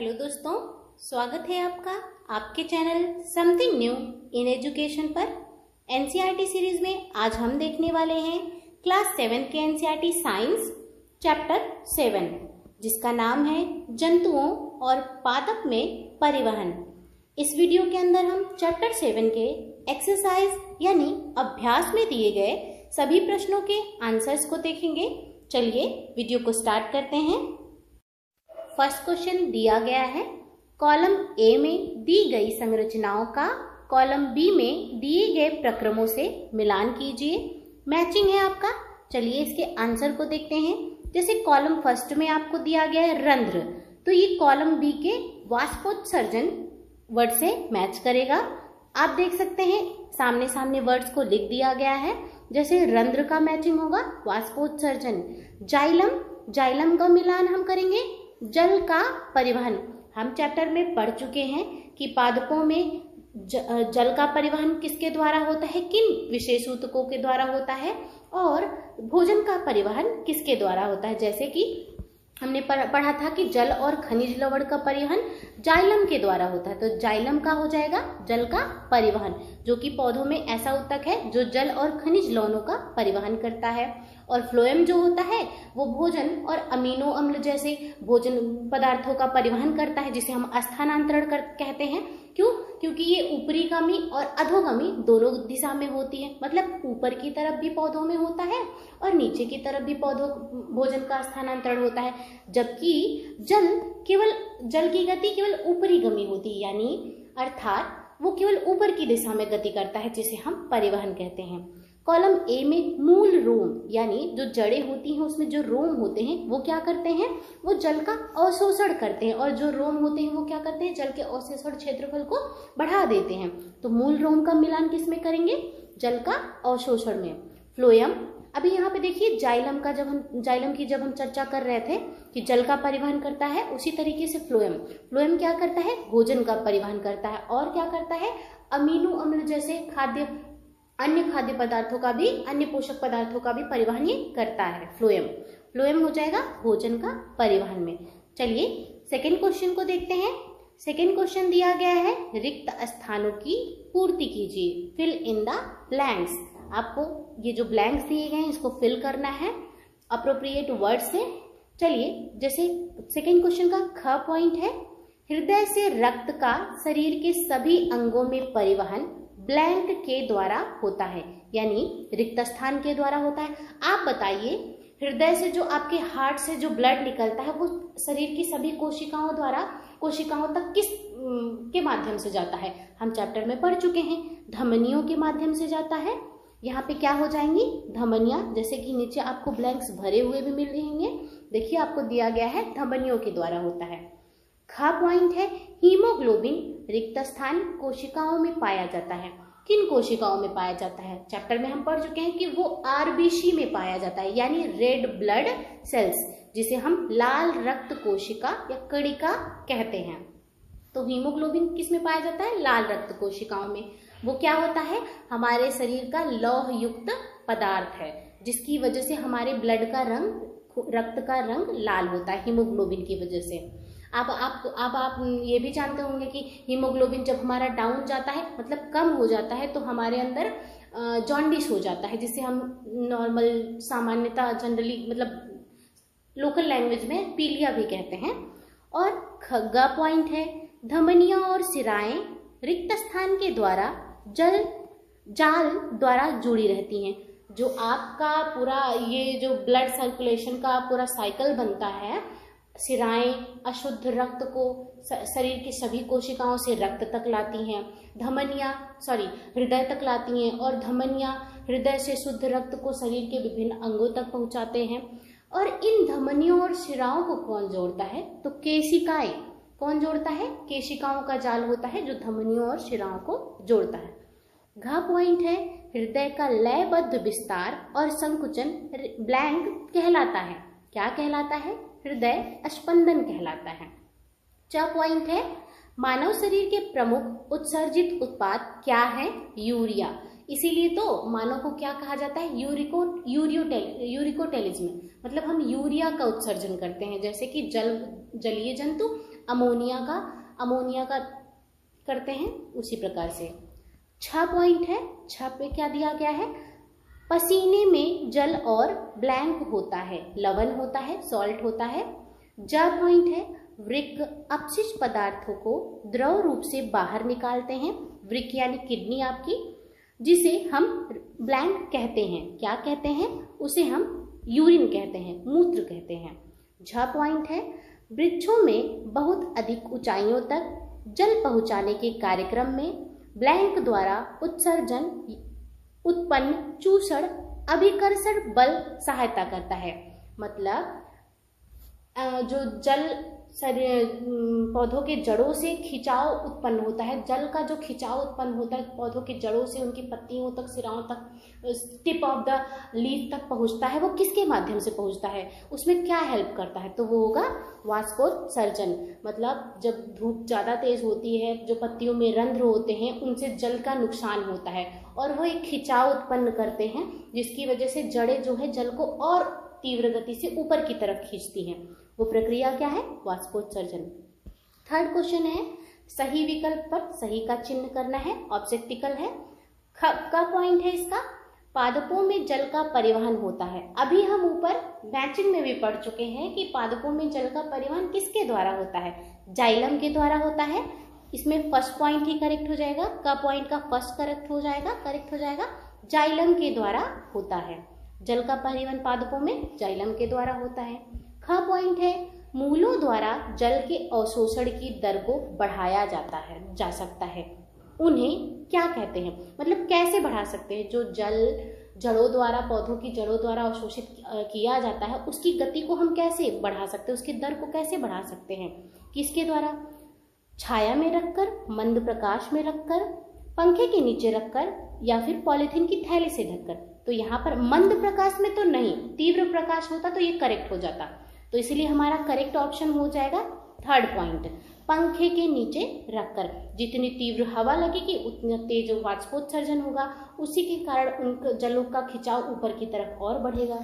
Hello दोस्तों, स्वागत है आपका आपके channel something new in education पर। एनसीईआरटी सीरीज में आज हम देखने वाले हैं क्लास 7 के एनसीईआरटी साइंस चैप्टर 7, जिसका नाम है जंतुओं और पादप में परिवहन। इस वीडियो के अंदर हम चैप्टर 7 के एक्सरसाइज यानी अभ्यास में दिए गए सभी प्रश्नों के आंसर्स को देखेंगे। चलिए वीडियो को स्टार्ट करते हैं। फर्स्ट क्वेश्चन दिया गया है, कॉलम ए में दी गई संरचनाओं का कॉलम बी में दिए गए प्रक्रमों से मिलान कीजिए। मैचिंग है आपका। चलिए इसके आंसर को देखते हैं। जैसे कॉलम फर्स्ट में आपको दिया गया है रंध्र, तो ये कॉलम बी के वाष्पोत्सर्जन वर्ड से मैच करेगा। आप देख सकते हैं सामने सामने वर्ड्स को लिख दिया गया है। जैसे रंध्र का मैचिंग होगा वाष्पोत्सर्जन। जाइलम का मिलान हम करेंगे जल का परिवहन। हम चैप्टर में पढ़ चुके हैं कि पादपों में जल का परिवहन किसके द्वारा होता है, किन विशेष ऊतकों के द्वारा होता है, और भोजन का परिवहन किसके द्वारा होता है। जैसे कि हमने पढ़ा था कि जल और खनिज लवण का परिवहन जाइलम के द्वारा होता है, तो जाइलम का हो जाएगा जल का परिवहन, जो कि पौधों में ऐसा ऊतक है जो जल और खनिज लवणों का परिवहन करता है। और फ्लोएम जो होता है वो भोजन और अमीनो अम्ल जैसे भोजन पदार्थों का परिवहन करता है, जिसे हम स्थानांतरण कहते हैं। क्यों? क्योंकि ये ऊपरीगामी और अधोगामी दोनों दिशा में होती है। मतलब ऊपर की तरफ भी पौधों में होता है और नीचे की तरफ भी भोजन का स्थानांतरण होता है। जबकि जल की गति केवल ऊपरीगामी होती है, यानी अर्थात वो केवल ऊपर की दिशा में गति करता है, जिसे हम परिवहन कहते हैं। कॉलम ए में मूल रोम यानी जो जड़ें होती हैं उसमें जो रोम होते हैं वो क्या करते हैं, वो जल का अवशोषण करते हैं, और जो रोम होते हैं वो क्या करते हैं, जल के अवशोषण क्षेत्रफल को बढ़ा देते हैं। तो मूल रोम का मिलान किस में करेंगे, जल का अवशोषण में। फ्लोएम, अभी यहाँ पे देखिए जाइलम की जब हम चर्चा कर रहे थे कि जल का परिवहन करता है, उसी तरीके से फ्लोएम क्या करता है, भोजन का परिवहन करता है। और क्या करता है, अमीनो अम्ल जैसे अन्य खाद्य पदार्थों का भी, अन्य पोषक पदार्थों का भी परिवहन ये करता है। फ्लोएम हो जाएगा भोजन का परिवहन में। चलिए सेकेंड क्वेश्चन को देखते हैं। सेकेंड क्वेश्चन दिया गया है, रिक्त स्थानों की पूर्ति कीजिए, फिल इन द ब्लैंक्स। आपको ये जो ब्लैंक्स दिए गए हैं इसको फिल करना है अप्रोप्रिएट वर्ड से। चलिए जैसे सेकेंड क्वेश्चन का ख पॉइंट है, हृदय से रक्त का शरीर के सभी अंगों में परिवहन ब्लैंक के द्वारा होता है, यानी रिक्त स्थान के द्वारा होता है। आप बताइए, हृदय से जो आपके हार्ट से जो ब्लड निकलता है वो शरीर की सभी कोशिकाओं तक किस के माध्यम से जाता है। हम चैप्टर में पढ़ चुके हैं, धमनियों के माध्यम से जाता है। यहाँ पे क्या हो जाएंगी, धमनियां। जैसे कि नीचे आपको ब्लैंक्स भरे हुए भी मिल रहे होंगे, देखिए आपको दिया गया है धमनियों के द्वारा होता है। खा पॉइंट है, हीमोग्लोबिन रिक्त स्थान कोशिकाओं में पाया जाता है। किन कोशिकाओं में पाया जाता है, चैप्टर में हम पढ़ चुके हैं कि वो आरबीसी में पाया जाता है, यानी रेड ब्लड सेल्स, जिसे हम लाल रक्त कोशिका या कणिका कहते हैं। तो हीमोग्लोबिन किस में पाया जाता है, लाल रक्त कोशिकाओं में। वो क्या होता है, हमारे शरीर का लौह युक्त पदार्थ है, जिसकी वजह से हमारे ब्लड का रंग, रक्त का रंग लाल होता है हीमोग्लोबिन की वजह से। अब आप ये भी जानते होंगे कि हीमोग्लोबिन जब हमारा डाउन जाता है, मतलब कम हो जाता है, तो हमारे अंदर जॉन्डिस हो जाता है, जिसे हम नॉर्मल सामान्यतः जनरली मतलब लोकल लैंग्वेज में पीलिया भी कहते हैं। और खग्गा पॉइंट है, धमनियां और सिराएं रिक्त स्थान के द्वारा जाल द्वारा जुड़ी रहती हैं। जो आपका पूरा ये जो ब्लड सर्कुलेशन का पूरा साइकिल बनता है, सिराएं अशुद्ध रक्त को शरीर की सभी कोशिकाओं से रक्त तक लाती हैं, हृदय तक लाती हैं, और धमनियां हृदय से शुद्ध रक्त को शरीर के विभिन्न अंगों तक पहुंचाते हैं। और इन धमनियों और शिराओं को कौन जोड़ता है, तो केशिकाएं। कौन जोड़ता है, केशिकाओं का जाल होता है जो धमनियों और शिराओं को जोड़ता है। घ पॉइंट है, हृदय का लयबद्ध विस्तार और संकुचन ब्लैंक कहलाता है। क्या कहलाता है, हृदय स्पंदन कहलाता है। च पॉइंट है, मानव शरीर के प्रमुख उत्सर्जित उत्पाद क्या है, यूरिया। इसीलिए तो मानव को क्या कहा जाता है, यूरिकोटेलिज्म, मतलब हम यूरिया का उत्सर्जन करते हैं। जैसे कि जलीय जंतु अमोनिया का करते हैं उसी प्रकार से। 6 पॉइंट है, 6 पे क्या दिया गया है, पसीने में जल और ब्लैंक होता है, लवण होता है, सॉल्ट होता है। जा पॉइंट है, वृक्क अपशिष्ट पदार्थों को द्रव रूप से बाहर निकालते हैं, वृक्क यानी किडनी आपकी, जिसे हम ब्लैंक कहते हैं। क्या कहते हैं उसे, हम यूरिन कहते हैं, मूत्र कहते हैं। झ पॉइंट है, वृक्षों में बहुत अधिक ऊंचाइयों तक जल पहुंचाने के कार्यक्रम में ब्लैंक द्वारा उत्सर्जन उत्पन्न चूषण अभिकर्षण बल सहायता करता है। मतलब जो जल पौधों के जड़ों से खिंचाव उत्पन्न होता है, जल का जो खिंचाव उत्पन्न होता है पौधों के जड़ों से उनकी पत्तियों तक, सिराओं तक, टिप ऑफ द लीफ तक पहुंचता है, वो किसके माध्यम से पहुंचता है, उसमें क्या हेल्प करता है, तो वो होगा वाष्पोत्सर्जन। मतलब जब धूप ज़्यादा तेज होती है, जो पत्तियों में रंध्र होते हैं उनसे जल का नुकसान होता है और वो एक खिंचाव उत्पन्न करते हैं, जिसकी वजह से जड़ें जो है जल को और तीव्र गति से ऊपर की तरफ खींचती हैं। वो प्रक्रिया क्या है, वाष्पोत्सर्जन। थर्ड क्वेश्चन है, सही विकल्प पर सही का चिन्ह करना है, ऑब्जेक्टिकल है। का पॉइंट है इसका, पादपों में जल का परिवहन होता है। अभी हम ऊपर मैचिंग में भी पढ़ चुके हैं कि पादपों में जल का परिवहन किसके द्वारा होता है, जाइलम के द्वारा होता है। इसमें फर्स्ट पॉइंट ही करेक्ट हो जाएगा, का पॉइंट का फर्स्ट करेक्ट हो जाएगा, जाइलम के द्वारा होता है। जल का परिवहन पादपों में जाइलम के द्वारा होता है। ख पॉइंट है, मूलों द्वारा जल के अवशोषण की दर को बढ़ाया जा सकता है। उन्हें क्या कहते हैं, मतलब कैसे बढ़ा सकते हैं, जो जल जड़ों द्वारा, पौधों की जड़ों द्वारा अवशोषित किया जाता है उसकी गति को हम कैसे बढ़ा सकते हैं, उसकी दर को कैसे बढ़ा सकते हैं, किसके द्वारा, छाया में रखकर, मंद प्रकाश में रखकर, पंखे के नीचे रखकर या फिर पॉलीथीन की थैली से ढककर। तो यहाँ पर मंद प्रकाश में तो नहीं, तीव्र प्रकाश होता तो ये करेक्ट हो जाता, तो इसलिए हमारा करेक्ट ऑप्शन हो जाएगा थर्ड पॉइंट, पंखे के नीचे रखकर। जितनी तीव्र हवा लगेगी उतना तेज वाष्पोत्सर्जन होगा, उसी के कारण उन जलों का खिंचाव ऊपर की तरफ और बढ़ेगा।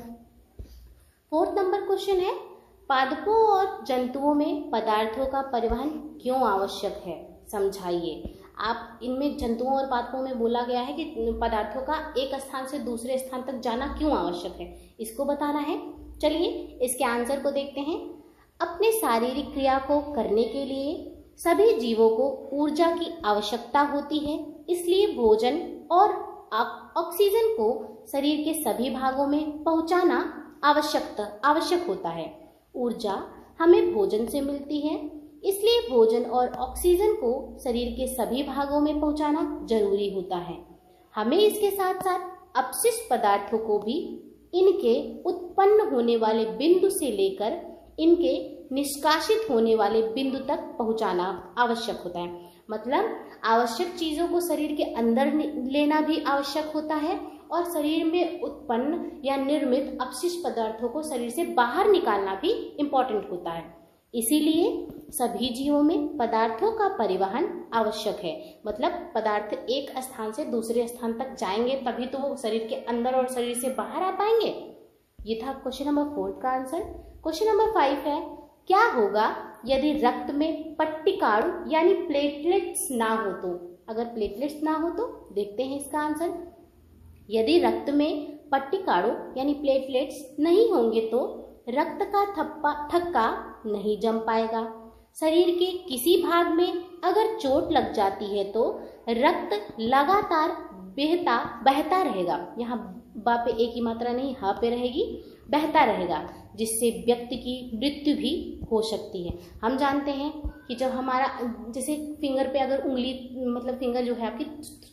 फोर्थ नंबर क्वेश्चन है, पादपों और जंतुओं में पदार्थों का परिवहन क्यों आवश्यक है, समझाइए। आप इनमें जंतुओं और पादपों में बोला गया है कि पदार्थों का एक स्थान से दूसरे स्थान तक जाना क्यों आवश्यक है, इसको बताना है। चलिए इसके आंसर को देखते हैं। अपने शारीरिक क्रिया को करने के लिए सभी जीवों को ऊर्जा की आवश्यकता होती है, इसलिए भोजन और ऑक्सीजन को शरीर के सभी भागों में पहुंचाना आवश्यक होता है। ऊर्जा हमें भोजन से मिलती है, इसलिए भोजन और ऑक्सीजन को शरीर के सभी भागों में पहुंचाना जरूरी होता है। हमें इसके साथ साथ अपशिष्ट पदार्थों को भी इनके उत्पन्न होने वाले बिंदु से लेकर इनके निष्कासित होने वाले बिंदु तक पहुंचाना आवश्यक होता है। मतलब आवश्यक चीजों को शरीर के अंदर लेना भी आवश्यक होता है और शरीर में उत्पन्न या निर्मित अपशिष्ट पदार्थों को शरीर से बाहर निकालना भी इम्पोर्टेंट होता है। इसीलिए सभी जीवों में पदार्थों का परिवहन आवश्यक है। मतलब पदार्थ एक स्थान से दूसरे स्थान तक जाएंगे तभी तो वो शरीर के अंदर और शरीर से बाहर आ पाएंगे। ये था क्वेश्चन नंबर 4 का आंसर। क्वेश्चन नंबर 5 है, क्या होगा यदि रक्त में पट्टिकाणु यानी प्लेटलेट्स ना हो तो। अगर प्लेटलेट्स ना हो तो देखते हैं इसका आंसर। यदि रक्त में पट्टिकाणु यानी प्लेटलेट्स नहीं होंगे तो रक्त का थक्का नहीं जम पाएगा। शरीर के किसी भाग में अगर चोट लग जाती है तो रक्त लगातार बहता रहेगा। यहाँ बा पे एक ही मात्रा नहीं, हा पे रहेगी, बहता रहेगा, जिससे व्यक्ति की मृत्यु भी हो सकती है। हम जानते हैं कि जब हमारा जैसे फिंगर पे अगर उंगली, मतलब फिंगर जो है आपकी,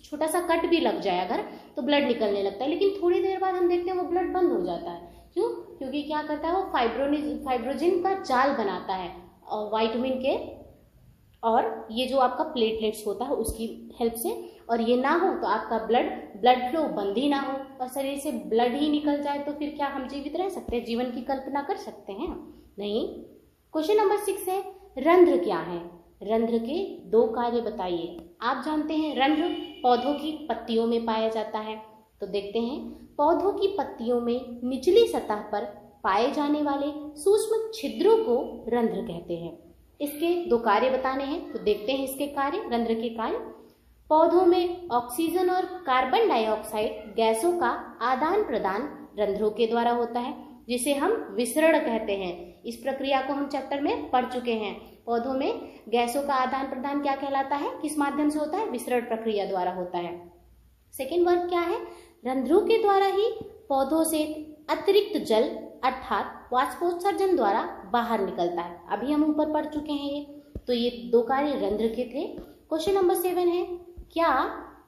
छोटा सा कट भी लग जाए अगर तो ब्लड निकलने लगता है, लेकिन थोड़ी देर बाद हम देखते हैं वो ब्लड बंद हो जाता है। क्यों? क्योंकि क्या करता है वो फाइब्रोजिन का जाल बनाता है और विटामिन के और ये जो आपका प्लेटलेट्स होता है उसकी हेल्प से, और ये ना हो तो आपका ब्लड फ्लो बंद ही ना हो और शरीर से ब्लड ही निकल जाए तो फिर क्या हम जीवित रह सकते हैं? जीवन की कल्पना कर सकते हैं? नहीं। क्वेश्चन नंबर 6 है, रंध्र क्या है? रंध्र के 2 कार्य बताइए। आप जानते हैं रंध्र पौधों की पत्तियों में पाया जाता है, तो देखते हैं। पौधों की पत्तियों में निचली सतह पर पाए जाने वाले सूक्ष्म छिद्रों को रंध्र कहते हैं। इसके 2 कार्य बताने हैं, तो देखते हैं इसके कार्य। रंध्र के कार्य, पौधों में ऑक्सीजन और कार्बन डाइऑक्साइड गैसों का आदान प्रदान रंध्रों के द्वारा होता है, जिसे हम विसरण कहते हैं। इस प्रक्रिया को हम चैप्टर में पढ़ चुके हैं। पौधों में गैसों का आदान प्रदान क्या कहलाता है, किस माध्यम से होता है, विसरण प्रक्रिया द्वारा होता है। सेकेंड वर्ग क्या है, रंध्रों के द्वारा ही पौधों से अतिरिक्त जल अर्थात वाष्पोत्सर्जन द्वारा बाहर निकलता है। अभी हम ऊपर पढ़ चुके हैं ये, तो ये 2 कार्य रंध्र के थे। क्वेश्चन नंबर 7 है, क्या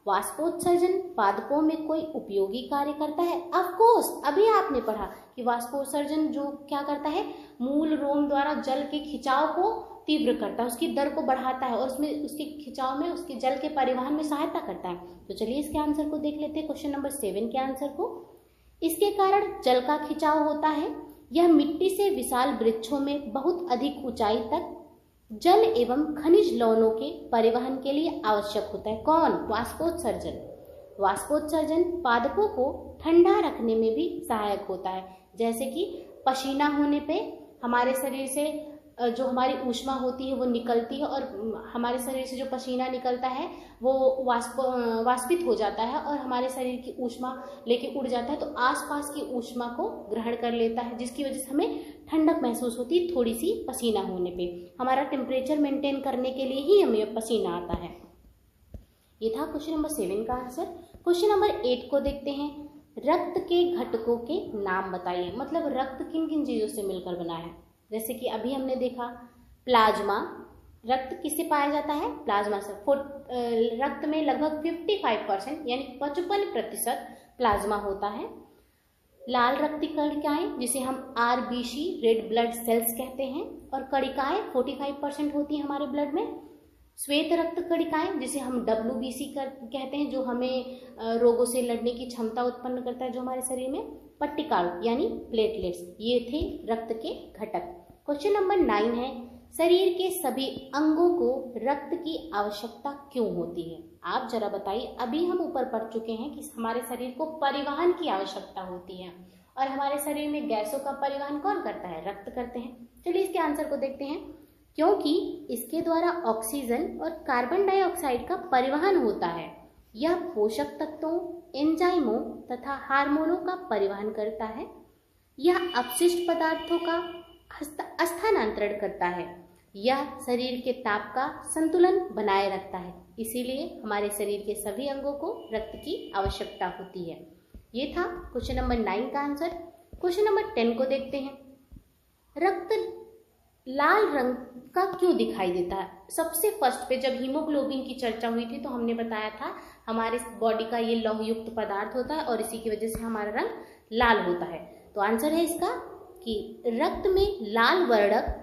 वाष्पोत्सर्जन पादपों में कोई उपयोगी कार्य करता है? ऑफ कोर्स, अभी आपने पढ़ा कि वाष्पोत्सर्जन जो क्या करता है, मूल रोम द्वारा जल के खिंचाव को तीव्र करता है, उसकी दर को बढ़ाता है और उसमें उसके खिंचाव में, उसके जल के परिवहन में सहायता करता है। तो चलिए इसके आंसर को देख लेते हैं, क्वेश्चन नंबर 7 के आंसर को। इसके कारण जल का खिंचाव होता है। यह मिट्टी से विशाल वृक्षों में बहुत अधिक ऊंचाई तक जल एवं खनिज लवणों के परिवहन के लिए आवश्यक होता है। कौन? वाष्पोत्सर्जन। वाष्पोत्सर्जन पादपों को ठंडा रखने में भी सहायक होता है, जैसे कि पसीना होने पे हमारे शरीर से जो हमारी ऊष्मा होती है वो निकलती है, और हमारे शरीर से जो पसीना निकलता है वो वाष्पित हो जाता है और हमारे शरीर की ऊष्मा लेके उड़ जाता है, तो आसपास की ऊष्मा को ग्रहण कर लेता है, जिसकी वजह से हमें ठंडक महसूस होती है थोड़ी सी पसीना होने पे। हमारा टेम्परेचर मेंटेन करने के लिए ही हमें पसीना आता है। ये था क्वेश्चन नंबर 7 का आंसर। क्वेश्चन नंबर 8 को देखते हैं, रक्त के घटकों के नाम बताइए। मतलब रक्त किन किन चीजों से मिलकर बना है। जैसे कि अभी हमने देखा प्लाज्मा, रक्त किससे पाया जाता है? प्लाज्मा से। रक्त में लगभग 55% यानी 55% प्लाज्मा होता है। लाल रक्तकणिकाएं जिसे हम RBC रेड ब्लड सेल्स कहते हैं, और कणिकाएं 45% होती हैं हमारे ब्लड में। श्वेत रक्त कणिकाएं जिसे हम WBC कहते हैं, जो हमें रोगों से लड़ने की क्षमता उत्पन्न करता है जो हमारे शरीर में। पट्टिकाणु यानी प्लेटलेट्स, ये थे रक्त के घटक। क्वेश्चन नंबर 9 है, शरीर के सभी अंगों को रक्त की आवश्यकता क्यों होती है? आप जरा बताइए। अभी हम ऊपर पढ़ चुके हैं कि हमारे शरीर को परिवहन की आवश्यकता होती है, और हमारे शरीर में गैसों का परिवहन कौन करता है? रक्त करते हैं। चलिए इसके आंसर को देखते हैं। क्योंकि इसके द्वारा ऑक्सीजन और कार्बन डाइऑक्साइड का परिवहन होता है। यह पोषक तत्वों, एंजाइमों तथा हार्मोनों का परिवहन करता है। यह अपशिष्ट पदार्थों का स्थानांतरण करता है। यह शरीर के ताप का संतुलन बनाए रखता है। इसीलिए हमारे शरीर के सभी अंगों को रक्त की आवश्यकता होती है। ये था क्वेश्चन नंबर 9 का आंसर। क्वेश्चन नंबर 10 को देखते हैं, रक्त लाल रंग का क्यों दिखाई देता है? सबसे फर्स्ट पे जब हीमोग्लोबिन की चर्चा हुई थी तो हमने बताया था हमारे बॉडी का ये लौह युक्त पदार्थ होता है और इसी की वजह से हमारा रंग लाल होता है। तो आंसर है इसका कि रक्त में लाल वर्णक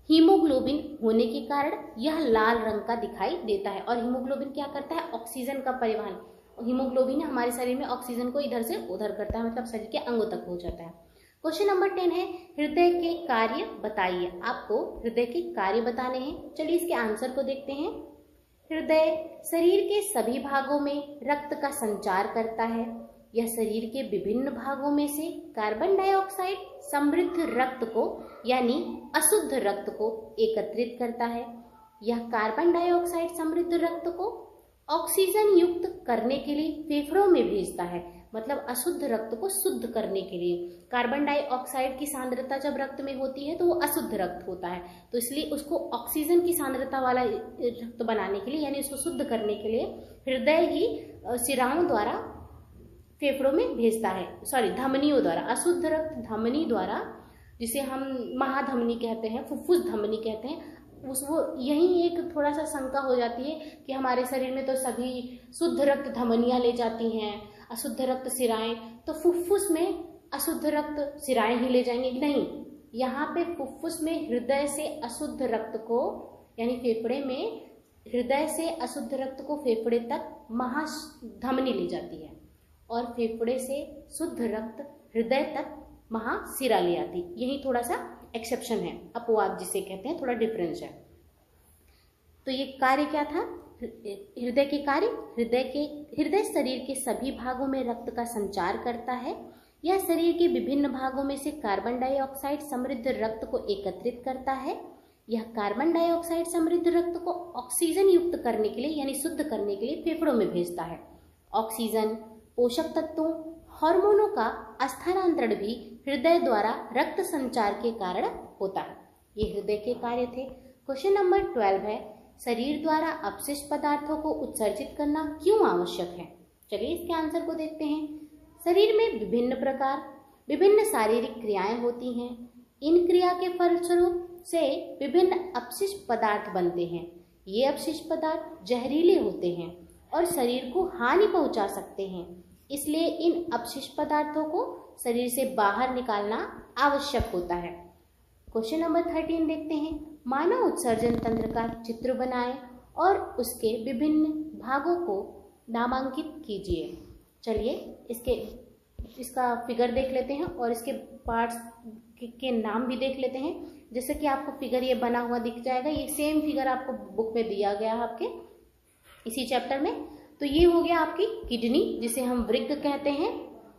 हीमोग्लोबिन होने के कारण यह लाल रंग का दिखाई देता है। और हीमोग्लोबिन क्या करता है? ऑक्सीजन का परिवहन। हीमोग्लोबिन हमारे शरीर में ऑक्सीजन को इधर से उधर करता है, मतलब शरीर के अंगों तक पहुंच जाता है। क्वेश्चन नंबर 10 है, हृदय के कार्य बताइए। आपको हृदय के कार्य बताने हैं। चलिए इसके आंसर को देखते हैं। हृदय शरीर के सभी भागों में रक्त का संचार करता है। यह शरीर के विभिन्न भागों में से कार्बन डाइऑक्साइड समृद्ध रक्त को यानी अशुद्ध रक्त को एकत्रित करता है। यह कार्बन डाइऑक्साइड समृद्ध रक्त को ऑक्सीजन युक्त करने के लिए फेफड़ों में भेजता है। मतलब अशुद्ध रक्त को शुद्ध करने के लिए। कार्बन डाइऑक्साइड की सांद्रता जब रक्त में होती है तो वो अशुद्ध रक्त होता है, तो इसलिए उसको ऑक्सीजन की सांद्रता वाला रक्त बनाने के लिए यानी उसको शुद्ध करने के लिए हृदय ही शिराओं द्वारा फेफड़ों में भेजता है, धमनियों द्वारा। अशुद्ध रक्त धमनी द्वारा, जिसे हम महाधमनी कहते हैं, फुफ्फुस धमनी कहते हैं, वो यही एक थोड़ा सा शंका हो जाती है कि हमारे शरीर में तो सभी शुद्ध रक्त धमनियां ले जाती हैं, अशुद्ध रक्त सिराएं, तो फुफ्फुस में अशुद्ध रक्त सिराएं ही ले जाएंगे। नहीं, यहाँ पे फुफ्फुस में हृदय से अशुद्ध रक्त को यानी फेफड़े में हृदय से अशुद्ध रक्त को फेफड़े तक महाधमनी ले जाती है, और फेफड़े से शुद्ध रक्त हृदय तक महाशिरा ले आती। यही थोड़ा सा एक्सेप्शन है, अपवाद जिसे कहते हैं, थोड़ा डिफरेंस है। तो ये कार्य क्या था? हृदय के कार्य। हृदय शरीर के सभी भागों में रक्त का संचार करता है। यह शरीर के विभिन्न भागों में से कार्बन डाइऑक्साइड समृद्ध रक्त को एकत्रित करता है। यह कार्बन डाइऑक्साइड समृद्ध रक्त को ऑक्सीजन युक्त करने के लिए यानी शुद्ध करने के लिए फेफड़ों में भेजता है। ऑक्सीजन, पोषक तत्वों, हार्मोनों का स्थानांतरण भी हृदय द्वारा रक्त संचार के कारण होता है। ये हृदय के कार्य थे। क्वेश्चन नंबर 12 है, शरीर द्वारा अपशिष्ट पदार्थों को उत्सर्जित करना क्यों आवश्यक है? चलिए इसके आंसर को देखते हैं। शरीर में विभिन्न शारीरिक क्रियाएं होती हैं। इन क्रिया के फलस्वरूप से विभिन्न अपशिष्ट पदार्थ बनते हैं। ये अपशिष्ट पदार्थ जहरीले होते हैं और शरीर को हानि पहुंचा सकते हैं। इसलिए इन अपशिष्ट पदार्थों को शरीर से बाहर निकालना आवश्यक होता है। क्वेश्चन नंबर 13 देखते हैं। मानव उत्सर्जन तंत्र का चित्र बनाएं और उसके विभिन्न भागों को नामांकित कीजिए। चलिए इसका फिगर देख लेते हैं और इसके पार्ट्स के नाम भी देख लेते हैं। जैसे कि आपको फिगर ये बना हुआ दिख जाएगा, ये सेम फिगर आपको बुक में दिया गया है आपके इसी चैप्टर में। तो ये हो गया आपकी किडनी, जिसे हम वृक्क कहते हैं,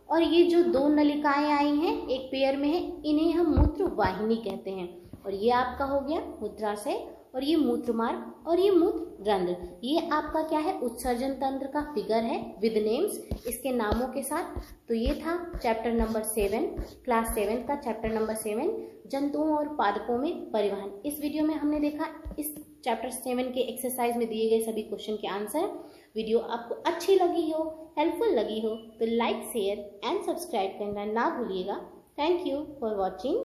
और ये जो 2 नलिकाएं आई हैं एक पेयर में है, इन्हें हम मूत्र वाहिनी कहते हैं। और ये आपका हो गया मूत्राशय, और ये मूत्रमार्ग, और ये मूत्र रंध्र। ये आपका क्या है? उत्सर्जन तंत्र का फिगर है विद नेम्स, इसके नामों के साथ। तो ये था चैप्टर नंबर 7, क्लास 7 का चैप्टर नंबर 7, जंतुओं और पादपों में परिवहन। इस वीडियो में हमने देखा इस चैप्टर 7 के एक्सरसाइज में दिए गए सभी क्वेश्चन के आंसर। वीडियो आपको अच्छी लगी हो, हेल्पफुल लगी हो तो लाइक, शेयर एंड सब्सक्राइब करना ना भूलिएगा। Thank you for watching.